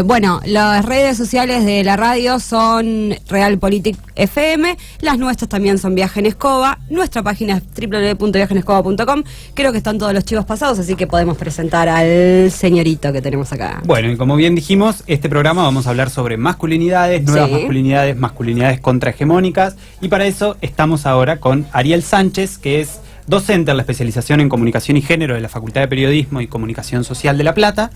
Bueno, las redes sociales de la radio son Realpolitik FM, las nuestras también son Viaje en Escoba, nuestra página es www.viajenescoba.com. Creo que están todos los chivos pasados, así que podemos presentar al señorito que tenemos acá. Bueno, y como bien dijimos, este programa vamos a hablar sobre masculinidades, nuevas masculinidades, masculinidades contrahegemónicas, y para eso estamos ahora con Ariel Sánchez, que es docente en la especialización en Comunicación y Género de la Facultad de Periodismo y Comunicación Social de La Plata.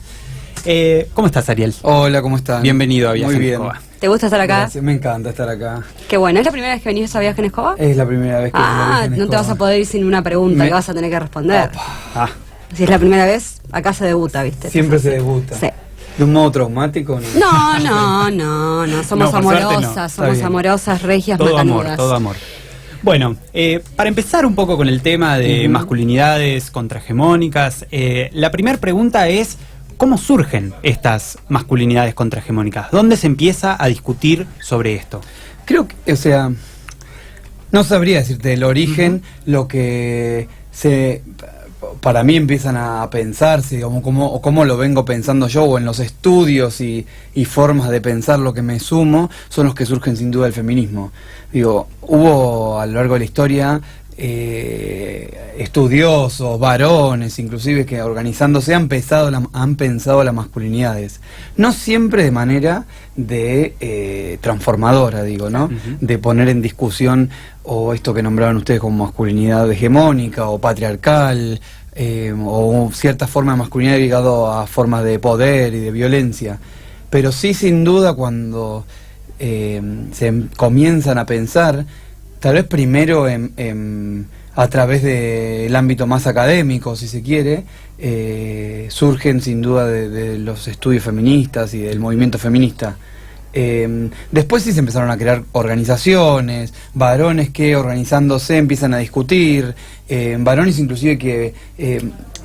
¿Cómo estás, Ariel? Hola, ¿cómo estás? Bienvenido a Viaje Muy en bien. Escoba. ¿Te gusta estar acá? Gracias, me encanta estar acá. Qué bueno, ¿es la primera vez que venís a Viaje en Escoba? Es la primera vez que vengo a Viaje en no te Escoba. vas a poder ir sin una pregunta que vas a tener que responder. Ah, Si es la primera vez, acá se debuta, ¿viste? Siempre se debuta. Sí. ¿De un modo traumático? No, somos No, por suerte amorosas, no. somos bien. amorosas, regias, todo amor, macanudas. todo amor. Bueno, para empezar un poco con el tema de masculinidades contrahegemónicas, la primera pregunta es: ¿cómo surgen estas masculinidades contrahegemónicas? ¿Dónde se empieza a discutir sobre esto? Creo que, no sabría decirte el origen, lo que para mí empiezan a pensarse, cómo lo vengo pensando yo, o en los estudios y formas de pensar lo que me sumo, son los que surgen sin duda del feminismo. Digo, hubo a lo largo de la historia estudiosos, varones inclusive, que organizándose han pensado las masculinidades, no siempre de manera de transformadora, digo, ¿no? De poner en discusión o esto que nombraron ustedes como masculinidad hegemónica o patriarcal, o cierta forma de masculinidad ligado a formas de poder y de violencia, pero sí, sin duda, cuando se comienzan a pensar, tal vez primero a través del ámbito más académico, si se quiere, surgen sin duda de los estudios feministas y del movimiento feminista. Después sí se empezaron a crear organizaciones, varones que organizándose empiezan a discutir, varones inclusive que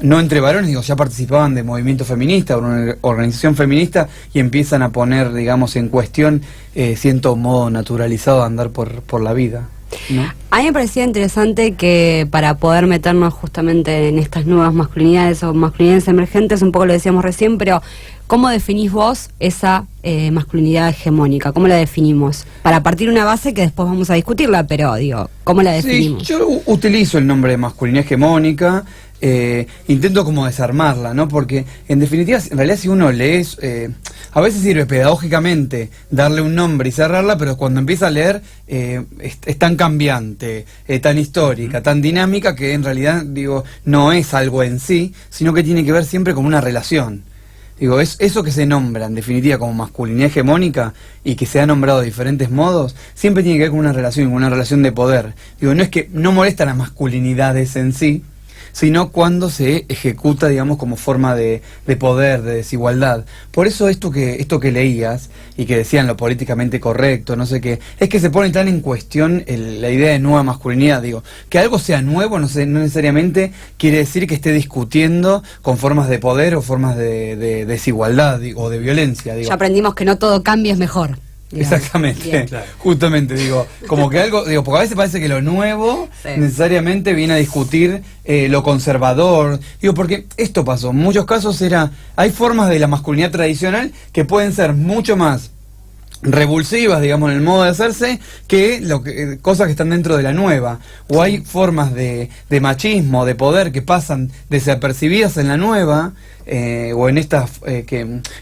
no entre varones, digo, ya participaban de movimiento feminista, una organización feminista, y empiezan a poner, digamos, en cuestión cierto modo naturalizado de andar por la vida, ¿no? A mí me parecía interesante que para poder meternos justamente en estas nuevas masculinidades o masculinidades emergentes, un poco lo decíamos recién, pero ¿cómo definís vos esa masculinidad hegemónica? ¿Cómo la definimos? Para partir de una base que después vamos a discutirla, pero digo, ¿cómo la definimos? Sí, yo utilizo el nombre de masculinidad hegemónica, intento como desarmarla, ¿no? Porque en definitiva, en realidad, si uno lee, a veces sirve pedagógicamente darle un nombre y cerrarla, pero cuando empieza a leer es tan cambiante, tan histórica, tan dinámica, que en realidad, digo, no es algo en sí, sino que tiene que ver siempre con una relación. Digo, es eso que se nombra en definitiva como masculinidad hegemónica y que se ha nombrado de diferentes modos, siempre tiene que ver con una relación de poder. Digo, no es que no molestan las masculinidades en sí, sino cuando se ejecuta, digamos, como forma de poder, de desigualdad. Por eso esto que leías y que decían lo políticamente correcto, no sé qué, es que se pone tan en cuestión la idea de nueva masculinidad. Digo, que algo sea nuevo no necesariamente quiere decir que esté discutiendo con formas de poder o formas de desigualdad, digo, o de violencia. Digo. Ya aprendimos que no todo cambio es mejor. Digamos. Exactamente, Bien. Claro. Justamente, digo, como que algo, digo, porque a veces parece que lo nuevo necesariamente viene a discutir lo conservador, digo, porque esto pasó, en muchos casos hay formas de la masculinidad tradicional que pueden ser mucho más revulsivas, digamos, en el modo de hacerse, que cosas que están dentro de la nueva, o hay formas de machismo, de poder, que pasan desapercibidas en la nueva, o en estas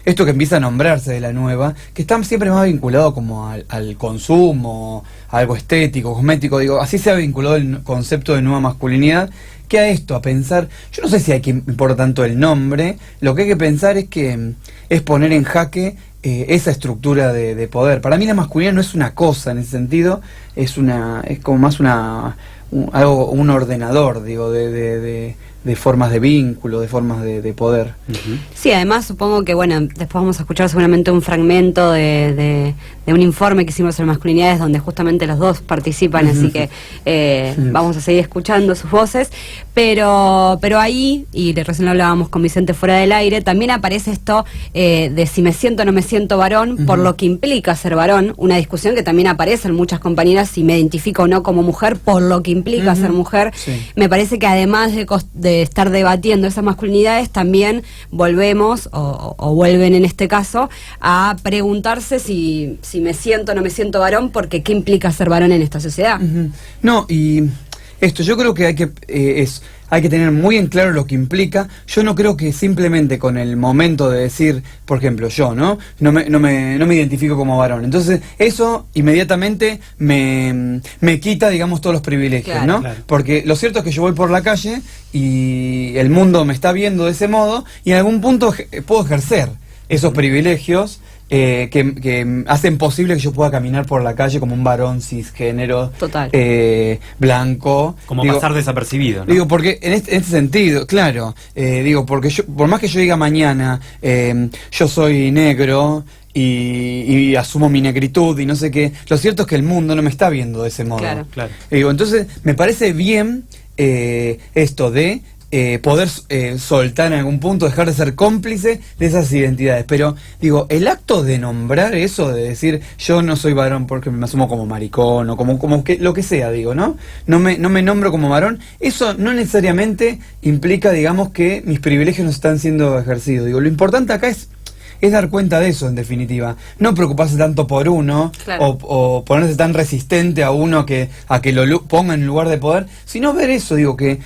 esto que empieza a nombrarse de la nueva, que están siempre más vinculados como al consumo, a algo estético, cosmético, digo, así se ha vinculado el concepto de nueva masculinidad, que a esto, a pensar, yo no sé si hay que importa tanto el nombre, lo que hay que pensar es poner en jaque esa estructura de poder. Para mí la masculinidad no es una cosa en ese sentido, es como más un ordenador, digo, de formas de vínculo, de formas de poder. Sí, además supongo que, bueno, después vamos a escuchar seguramente un fragmento de un informe que hicimos sobre masculinidades donde justamente los dos participan, así que vamos a seguir escuchando sus voces, Pero ahí, y recién lo hablábamos con Vicente fuera del aire, también aparece esto de si me siento o no me siento varón, por lo que implica ser varón, una discusión que también aparece en muchas compañeras, si me identifico o no como mujer, por lo que implica ser mujer. Sí. Me parece que además de estar debatiendo esas masculinidades, también volvemos, o vuelven en este caso, a preguntarse si me siento o no me siento varón, porque qué implica ser varón en esta sociedad. No, y esto yo creo que hay que tener muy en claro lo que implica. Yo no creo que simplemente con el momento de decir, por ejemplo, yo, ¿no? No me identifico como varón. Entonces, eso inmediatamente me quita, digamos, todos los privilegios, claro, ¿no? Claro. Porque lo cierto es que yo voy por la calle y el mundo me está viendo de ese modo y en algún punto puedo ejercer esos privilegios que hacen posible que yo pueda caminar por la calle como un varón cisgénero, blanco. Como pasar desapercibido, ¿no? Digo, porque en este sentido, claro, digo, porque yo, por más que yo diga mañana, yo soy negro y asumo mi negritud y no sé qué, lo cierto es que el mundo no me está viendo de ese modo. Claro. Claro. Digo, entonces, me parece bien esto de poder soltar en algún punto, dejar de ser cómplice de esas identidades. Pero, digo, el acto de nombrar eso, de decir, yo no soy varón porque me asumo como maricón, o como que lo que sea, digo, ¿no? No me nombro como varón, eso no necesariamente implica, digamos, que mis privilegios no están siendo ejercidos. Digo, lo importante acá es dar cuenta de eso, en definitiva. No preocuparse tanto por uno, claro, o ponerse tan resistente a uno a que lo ponga en lugar de poder, sino ver eso, digo, que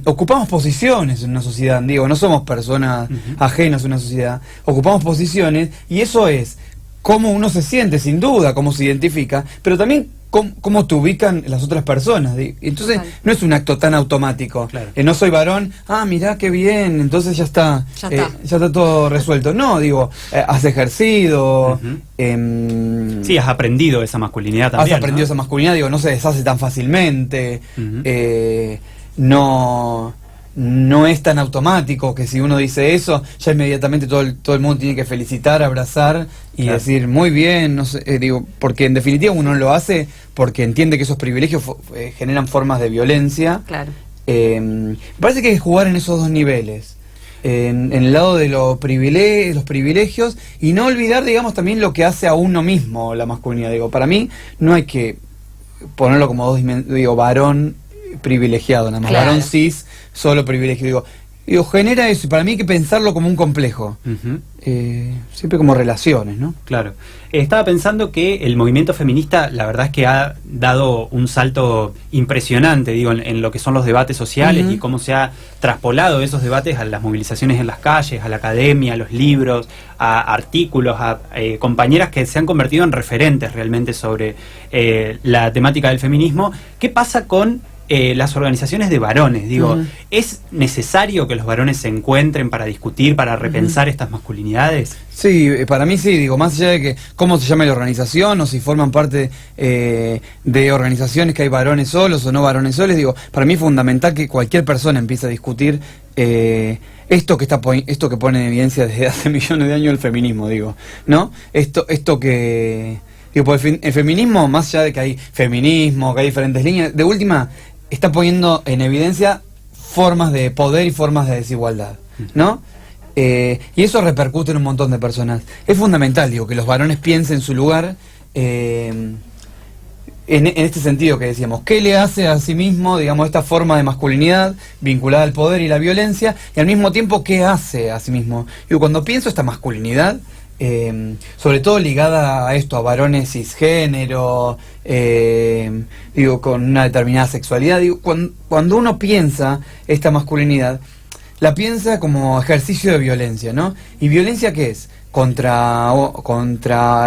ocupamos posiciones en una sociedad, digo, no somos personas ajenas a una sociedad, ocupamos posiciones, y eso es cómo uno se siente, sin duda, cómo se identifica, pero también cómo te ubican las otras personas. Entonces, claro, no es un acto tan automático. Claro. No soy varón, mirá qué bien, entonces ya está todo resuelto. No, digo, has ejercido. Sí, has aprendido esa masculinidad también. Has aprendido, ¿no?, esa masculinidad, digo, no se deshace tan fácilmente. No es tan automático que si uno dice eso, ya inmediatamente todo el mundo tiene que felicitar, abrazar y claro, decir muy bien, no sé, digo, porque en definitiva uno lo hace porque entiende que esos privilegios generan formas de violencia. Claro. Parece que hay que jugar en esos dos niveles, en el lado de los privilegios, y no olvidar, digamos, también lo que hace a uno mismo la masculinidad. Digo, para mí no hay que ponerlo como dos dimensiones, digo, varón privilegiado, nada más, claro, varón cis, solo privilegio, digo, genera eso, y para mí hay que pensarlo como un complejo, siempre como relaciones, ¿no? Claro. Estaba pensando que el movimiento feminista, la verdad es que ha dado un salto impresionante, digo, en lo que son los debates sociales y cómo se ha traspolado esos debates a las movilizaciones en las calles, a la academia, a los libros, a artículos, a compañeras que se han convertido en referentes realmente sobre la temática del feminismo. ¿Qué pasa con las organizaciones de varones? Digo, ¿es necesario que los varones se encuentren para discutir, para repensar estas masculinidades? Sí, para mí sí, digo, más allá de que cómo se llama la organización o si forman parte de organizaciones que hay varones solos o no varones solos, digo, para mí es fundamental que cualquier persona empiece a discutir esto que pone en evidencia desde hace millones de años el feminismo, digo, ¿no? Esto que digo, porque el feminismo, más allá de que hay feminismo, que hay diferentes líneas, de última está poniendo en evidencia formas de poder y formas de desigualdad, ¿no? Y eso repercute en un montón de personas. Es fundamental, digo, que los varones piensen su lugar en este sentido que decíamos. ¿Qué le hace a sí mismo, digamos, esta forma de masculinidad vinculada al poder y la violencia? Y al mismo tiempo, ¿qué hace a sí mismo? Digo, cuando pienso esta masculinidad, sobre todo ligada a esto, a varones cisgénero, digo, con una determinada sexualidad, digo, cuando uno piensa esta masculinidad, la piensa como ejercicio de violencia, ¿no? ¿Y violencia qué es? Contra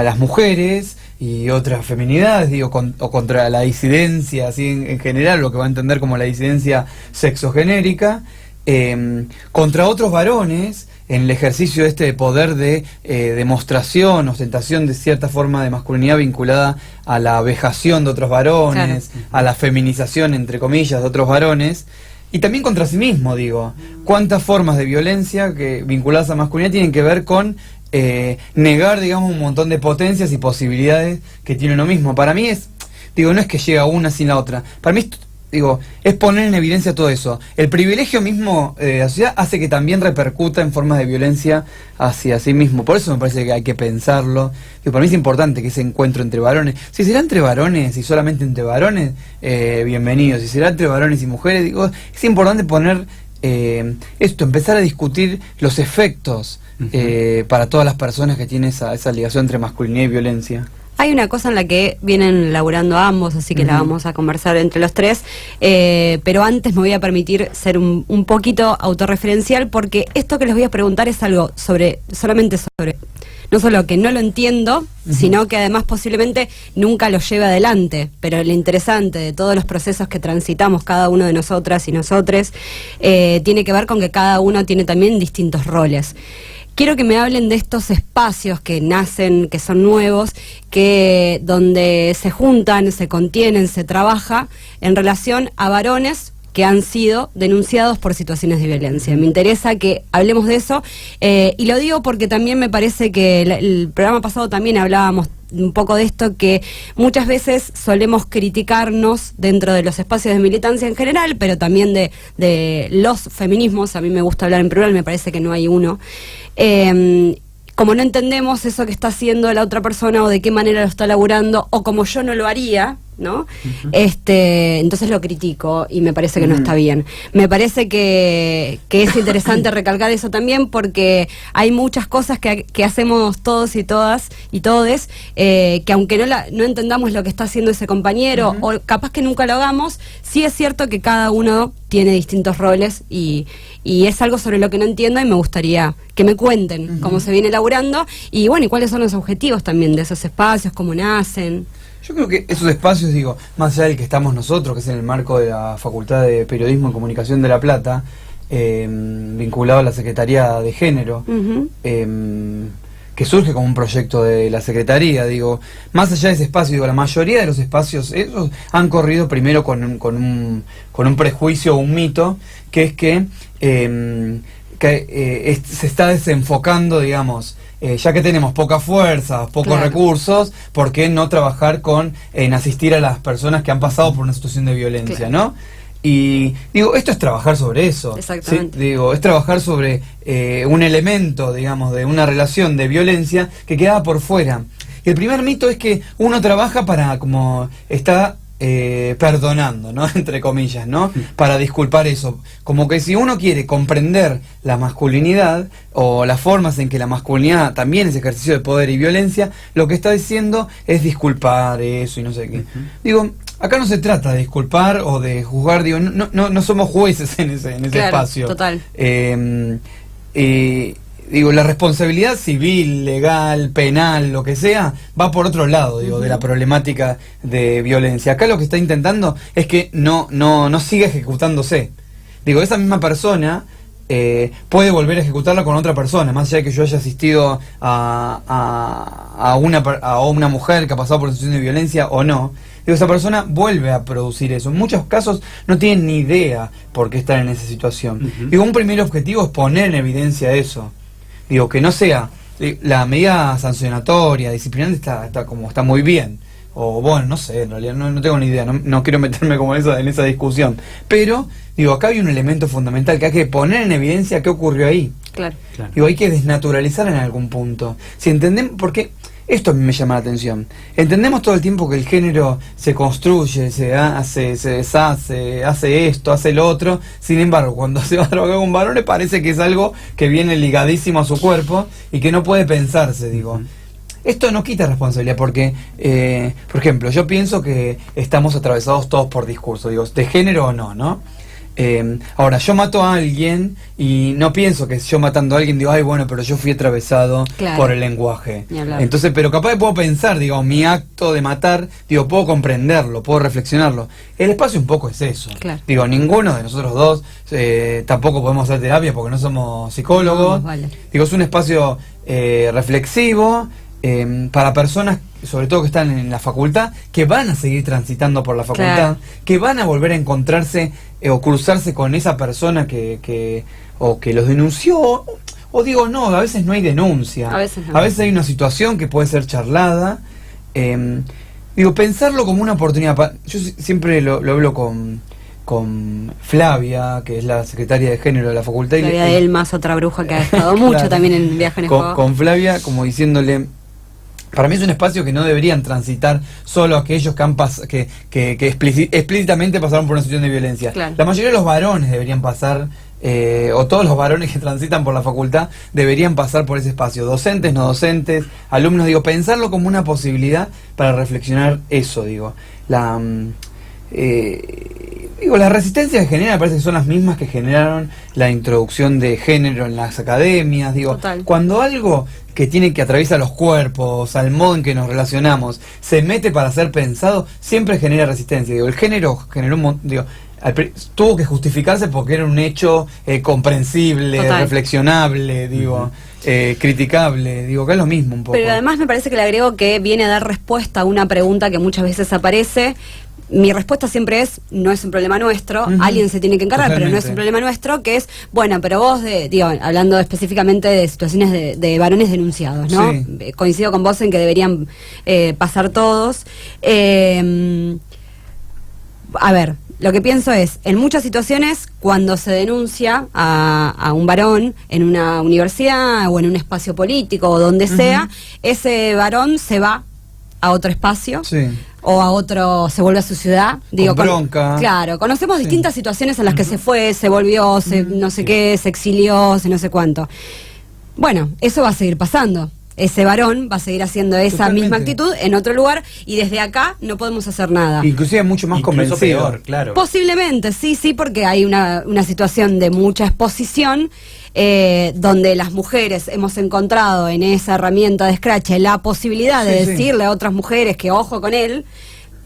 las mujeres y otras feminidades, digo, o contra la disidencia, así en general, lo que va a entender como la disidencia sexogenérica, contra otros varones, en el ejercicio de poder de demostración, ostentación de cierta forma de masculinidad vinculada a la vejación de otros varones, claro, a la feminización, entre comillas, de otros varones, y también contra sí mismo, digo. ¿Cuántas formas de violencia vinculadas a masculinidad tienen que ver con negar, digamos, un montón de potencias y posibilidades que tiene uno mismo? Para mí no es que llega una sin la otra. Para mí digo, es poner en evidencia todo eso. El privilegio mismo de la sociedad hace que también repercuta en formas de violencia hacia sí mismo. Por eso me parece que hay que pensarlo. Digo, para mí es importante que ese encuentro entre varones, si será entre varones y solamente entre varones, bienvenido. Si será entre varones y mujeres, digo, es importante poner empezar a discutir los efectos para todas las personas que tienen esa ligación entre masculinidad y violencia. Hay una cosa en la que vienen laburando ambos, así que la vamos a conversar entre los tres, pero antes me voy a permitir ser un poquito autorreferencial, porque esto que les voy a preguntar es algo solamente sobre, no solo que no lo entiendo, sino que además posiblemente nunca lo lleve adelante, pero lo interesante de todos los procesos que transitamos cada uno de nosotras y nosotres, tiene que ver con que cada uno tiene también distintos roles. Quiero que me hablen de estos espacios que nacen, que son nuevos, que donde se juntan, se contienen, se trabaja en relación a varones que han sido denunciados por situaciones de violencia. Me interesa que hablemos de eso, y lo digo porque también me parece que el programa pasado también hablábamos un poco de esto, que muchas veces solemos criticarnos dentro de los espacios de militancia en general, pero también de los feminismos. A mí me gusta hablar en plural, me parece que no hay uno. Como no entendemos eso que está haciendo la otra persona, o de qué manera lo está laburando, o como yo no lo haría, ¿no? Entonces lo critico y me parece que no está bien. Me parece que es interesante recalcar eso también, porque hay muchas cosas que hacemos todos y todas y todes, que aunque no entendamos lo que está haciendo ese compañero, o capaz que nunca lo hagamos, sí es cierto que cada uno tiene distintos roles, y es algo sobre lo que no entiendo, y me gustaría que me cuenten cómo se viene laburando, y bueno, y cuáles son los objetivos también de esos espacios, cómo nacen. Yo creo que esos espacios, digo, más allá del que estamos nosotros, que es en el marco de la Facultad de Periodismo y Comunicación de La Plata, vinculado a la Secretaría de Género, que surge como un proyecto de la Secretaría, digo, más allá de ese espacio, digo, la mayoría de los espacios esos han corrido primero con un prejuicio o un mito, que es que se está desenfocando, digamos, ya que tenemos poca fuerza, pocos recursos, ¿por qué no trabajar en asistir a las personas que han pasado por una situación de violencia, ¿no? Y digo, esto es trabajar sobre eso. Exactamente. ¿Sí? Digo, es trabajar sobre un elemento, digamos, de una relación de violencia que quedaba por fuera. Y el primer mito es que uno trabaja para, como está perdonando, ¿no? Entre comillas, ¿no? Para disculpar eso. Como que si uno quiere comprender la masculinidad, o las formas en que la masculinidad también es ejercicio de poder y violencia, lo que está diciendo es disculpar eso y no sé qué. Digo, acá no se trata de disculpar o de juzgar, digo, no somos jueces en ese espacio. Total. Digo, la responsabilidad civil, legal, penal, lo que sea, va por otro lado, digo, de la problemática de violencia. Acá lo que está intentando es que no siga ejecutándose. Digo, esa misma persona puede volver a ejecutarla con otra persona, más allá de que yo haya asistido a una mujer que ha pasado por una situación de violencia o no. Digo, esa persona vuelve a producir eso. En muchos casos no tienen ni idea por qué están en esa situación. Digo, un primer objetivo es poner en evidencia eso. Digo, que no sea la medida sancionatoria, disciplinante está muy bien. O bueno, no sé, en realidad no tengo ni idea, no quiero meterme como en esa discusión. Pero, digo, acá hay un elemento fundamental que hay que poner en evidencia qué ocurrió ahí. Claro. Digo, hay que desnaturalizar en algún punto. Si entendemos, porque esto a mí me llama la atención. Entendemos todo el tiempo que el género se construye, se hace, se deshace, hace esto, hace lo otro. Sin embargo, cuando se va a trabajar con varones parece que es algo que viene ligadísimo a su cuerpo y que no puede pensarse, digo. Esto no quita responsabilidad porque, por ejemplo, yo pienso que estamos atravesados todos por discursos, digo, de género o no, ¿no? Ahora, yo mato a alguien y no pienso que yo matando a alguien digo, ay, bueno, pero yo fui atravesado por el lenguaje. Entonces, pero capaz que puedo pensar, digo, mi acto de matar, digo, puedo comprenderlo, puedo reflexionarlo. El espacio un poco es eso. Digo, ninguno de nosotros dos tampoco podemos hacer terapia porque no somos psicólogos. Digo, es un espacio reflexivo, para personas, sobre todo que están en la facultad, que van a seguir transitando por la facultad, que van a volver a encontrarse o cruzarse con esa persona que los denunció, o digo, no, a veces no hay denuncia, a veces hay una situación que puede ser charlada. Digo, pensarlo como una oportunidad. Yo siempre lo hablo con con Flavia, que es la secretaria de género de la facultad. Flavia Delmas, otra bruja que ha estado mucho claro, también en Viaje en Escoba. Con Flavia, como diciéndole, para mí es un espacio que no deberían transitar solo aquellos que han explícitamente pasaron por una situación de violencia. Claro. La mayoría de los varones deberían pasar, o todos los varones que transitan por la facultad deberían pasar por ese espacio, docentes, no docentes, alumnos, digo, pensarlo como una posibilidad para reflexionar eso, digo. Las resistencias que genera me parece que son las mismas que generaron la introducción de género en las academias, digo. Total. Cuando algo que tiene que atraviesar los cuerpos, al modo en que nos relacionamos, se mete para ser pensado, siempre genera resistencia, digo. El género generó tuvo que justificarse porque era un hecho comprensible, Total. reflexionable, digo, criticable, digo, que es lo mismo un poco. Pero además me parece que le agrego que viene a dar respuesta a una pregunta que muchas veces aparece. Mi respuesta siempre es, no es un problema nuestro, alguien se tiene que encargar, Totalmente. pero no es un problema nuestro, que es, bueno, pero vos, hablando específicamente de situaciones de varones denunciados, ¿no? Sí. Coincido con vos en que deberían pasar todos. A ver, lo que pienso es, en muchas situaciones, cuando se denuncia a un varón en una universidad o en un espacio político o donde sea, ese varón se va a otro espacio. Sí. O a otro, se vuelve a su ciudad. Con bronca. Claro, conocemos Sí. distintas situaciones en las que se fue, se volvió, no sé qué, se exilió, no sé cuánto. Bueno, eso va a seguir pasando. Ese varón va a seguir haciendo esa Totalmente. misma actitud en otro lugar y desde acá no podemos hacer nada. Inclusive mucho más Incluso convencido. peor, claro. Posiblemente, sí, porque hay una situación de mucha exposición donde las mujeres hemos encontrado en esa herramienta de Scratch la posibilidad de Sí. decirle a otras mujeres que ojo con él,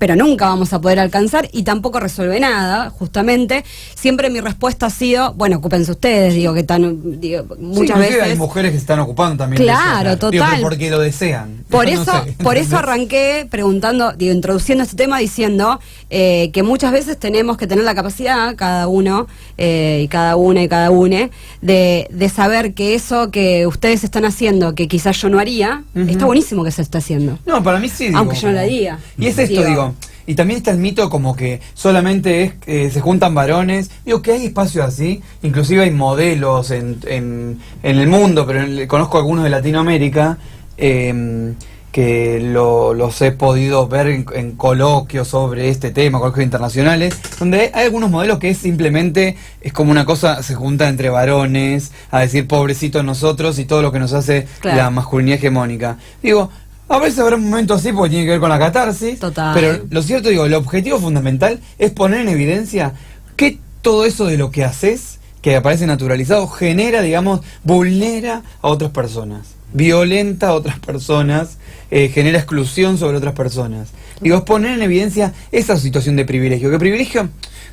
pero nunca vamos a poder alcanzar y tampoco resuelve nada, justamente. Siempre mi respuesta ha sido, bueno, ocúpense ustedes, digo, que están, digo, muchas inclusive hay veces... mujeres que se están ocupando también. Claro, de eso. total. Digo, pero porque lo desean. Por No eso, sé, por eso ¿entendés? arranqué preguntando, introduciendo este tema diciendo que muchas veces tenemos que tener la capacidad, cada uno y cada una y cada une, de saber que eso que ustedes están haciendo, que quizás yo no haría, está buenísimo que se está haciendo. No, para mí sí. Digo, Aunque yo no lo haría. Y es esto, digo. Y también está el mito como que solamente es se juntan varones. Digo que hay espacios así. Inclusive hay modelos en el mundo, pero conozco algunos de Latinoamérica que los he podido ver en coloquios sobre este tema, coloquios internacionales, donde hay algunos modelos que simplemente es como una cosa, se junta entre varones a decir pobrecitos nosotros y todo lo que nos hace la masculinidad hegemónica. Digo, a veces habrá un momento así porque tiene que ver con la catarsis. Total. Pero lo cierto, digo, el objetivo fundamental es poner en evidencia que todo eso de lo que haces, que aparece naturalizado, genera, digamos, vulnera a otras personas, violenta a otras personas, genera exclusión sobre otras personas. Digo, es poner en evidencia esa situación de privilegio. Que privilegio,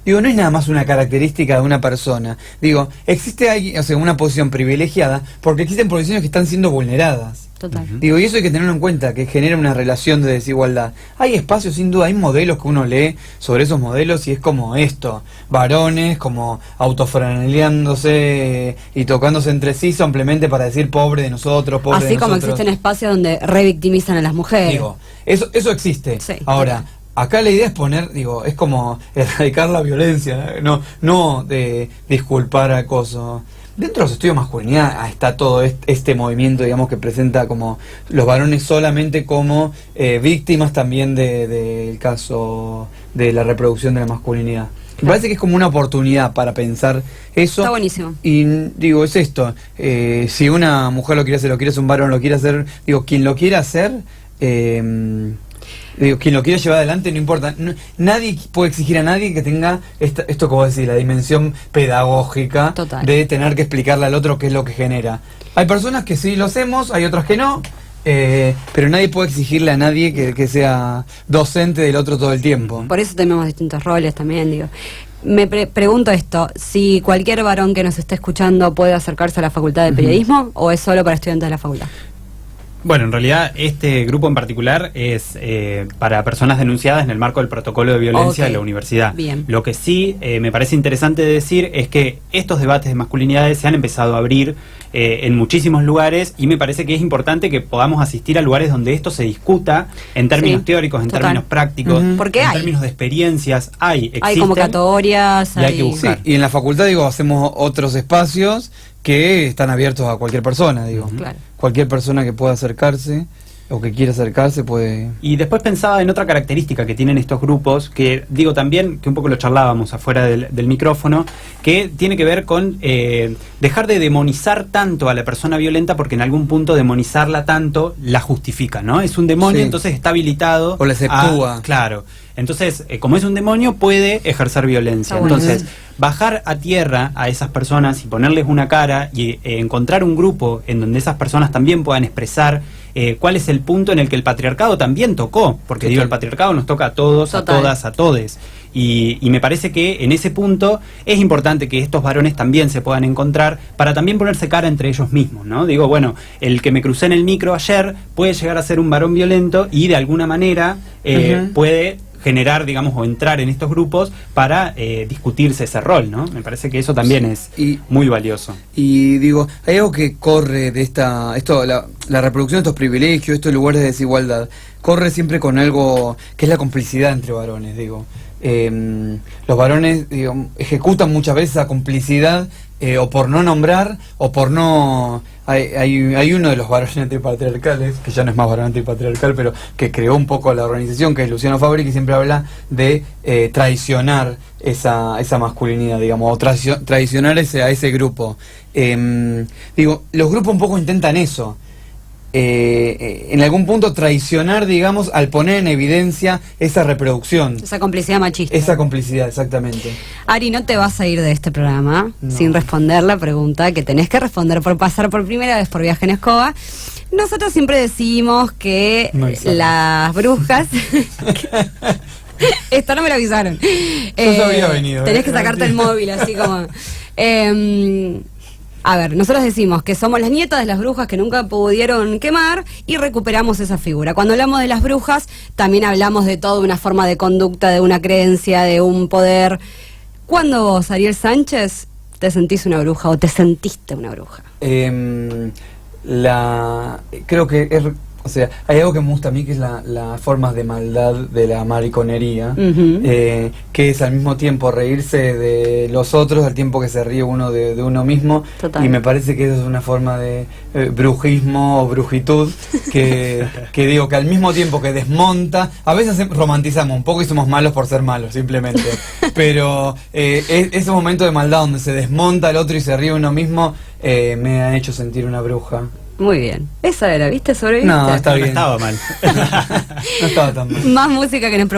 digo, no es nada más una característica de una persona. Digo, existe alguien, o sea, una posición privilegiada porque existen posiciones que están siendo vulneradas. Total. Digo, y eso hay que tenerlo en cuenta, que genera una relación de desigualdad. Hay espacios, sin duda, hay modelos que uno lee sobre esos modelos y es como esto, varones como autofraneleándose y tocándose entre sí simplemente para decir pobre de nosotros, pobre Así de como nosotros. existen espacios donde revictimizan a las mujeres. Digo, eso existe. Sí, ahora, acá la idea es poner, digo, es como erradicar la violencia, no de disculpar acoso. Dentro de los estudios de masculinidad está todo este movimiento, digamos, que presenta como los varones solamente como víctimas también del caso de la reproducción de la masculinidad. Me parece que es como una oportunidad para pensar eso. Está buenísimo. Y digo, es esto, si una mujer lo quiere hacer, un varón lo quiere hacer, digo, quien lo quiera hacer... Digo, quien lo quiera llevar adelante, no importa. Nadie puede exigir a nadie que tenga esto que vos decís, la dimensión pedagógica. Total. De tener que explicarle al otro qué es lo que genera. Hay personas que sí lo hacemos, hay otras que no, pero nadie puede exigirle a nadie que sea docente del otro todo el tiempo. Por eso tenemos distintos roles también, digo. Me pregunto esto, si cualquier varón que nos esté escuchando puede acercarse a la Facultad de Periodismo o es solo para estudiantes de la facultad. Bueno, en realidad este grupo en particular es para personas denunciadas en el marco del protocolo de violencia de la universidad. Bien. Lo que sí me parece interesante decir es que estos debates de masculinidades se han empezado a abrir en muchísimos lugares, y me parece que es importante que podamos asistir a lugares donde esto se discuta en términos teóricos, en términos prácticos, porque en términos de experiencias. Hay convocatorias, y hay que buscar. Sí, y en la facultad, digo, hacemos otros espacios que están abiertos a cualquier persona, digo. Claro. Cualquier persona que pueda acercarse o que quiera acercarse puede... Y después pensaba en otra característica que tienen estos grupos, que digo también, que un poco lo charlábamos afuera del micrófono, que tiene que ver con dejar de demonizar tanto a la persona violenta, porque en algún punto demonizarla tanto la justifica, ¿no? Es un demonio, entonces está habilitado... O la exceptúa. Claro. Entonces, como es un demonio, puede ejercer violencia. Entonces, bajar a tierra a esas personas y ponerles una cara y encontrar un grupo en donde esas personas también puedan expresar cuál es el punto en el que el patriarcado también tocó, porque digo, el patriarcado nos toca a todos, a todas, a todes. Y me parece que en ese punto es importante que estos varones también se puedan encontrar para también ponerse cara entre ellos mismos, ¿no? Digo, bueno, el que me crucé en el micro ayer puede llegar a ser un varón violento y de alguna manera puede generar, digamos, o entrar en estos grupos para discutirse ese rol, ¿no? Me parece que eso también es muy valioso. Y digo, hay algo que corre de la reproducción de estos privilegios, estos lugares de desigualdad, corre siempre con algo que es la complicidad entre varones, digo. Los varones, digo, ejecutan muchas veces esa complicidad o por no nombrar o por no... Hay uno de los varones antipatriarcales, que ya no es más varón antipatriarcal, pero que creó un poco la organización, que es Luciano Fabri, que siempre habla de traicionar esa masculinidad, digamos, o traicionar a ese grupo. Digo, los grupos un poco intentan eso. En algún punto traicionar, digamos, al poner en evidencia esa reproducción. Esa complicidad machista. Esa complicidad, exactamente. Ari, no te vas a ir de este programa sin responder la pregunta que tenés que responder por pasar por primera vez por Viaje en Escoba. Nosotros siempre decimos que las brujas... Esto no me lo avisaron. Yo había venido. Tenés que sacarte el móvil, así como... A ver, nosotros decimos que somos las nietas de las brujas que nunca pudieron quemar y recuperamos esa figura. Cuando hablamos de las brujas, también hablamos de toda una forma de conducta, de una creencia, de un poder. ¿Cuándo vos, Ariel Sánchez, te sentís una bruja o te sentiste una bruja? Creo que o sea, hay algo que me gusta a mí, que es la forma de maldad de la mariconería, que es al mismo tiempo reírse de los otros al tiempo que se ríe uno de uno mismo. Total. Y me parece que eso es una forma de brujismo o brujitud que digo, que al mismo tiempo que desmonta, a veces romantizamos un poco y somos malos por ser malos, simplemente, pero ese momento de maldad donde se desmonta el otro y se ríe uno mismo, me ha hecho sentir una bruja. Muy bien. Esa era, ¿viste? ¿Sobreviviste? No, está bien. No estaba mal. No estaba tan mal. Más música que nos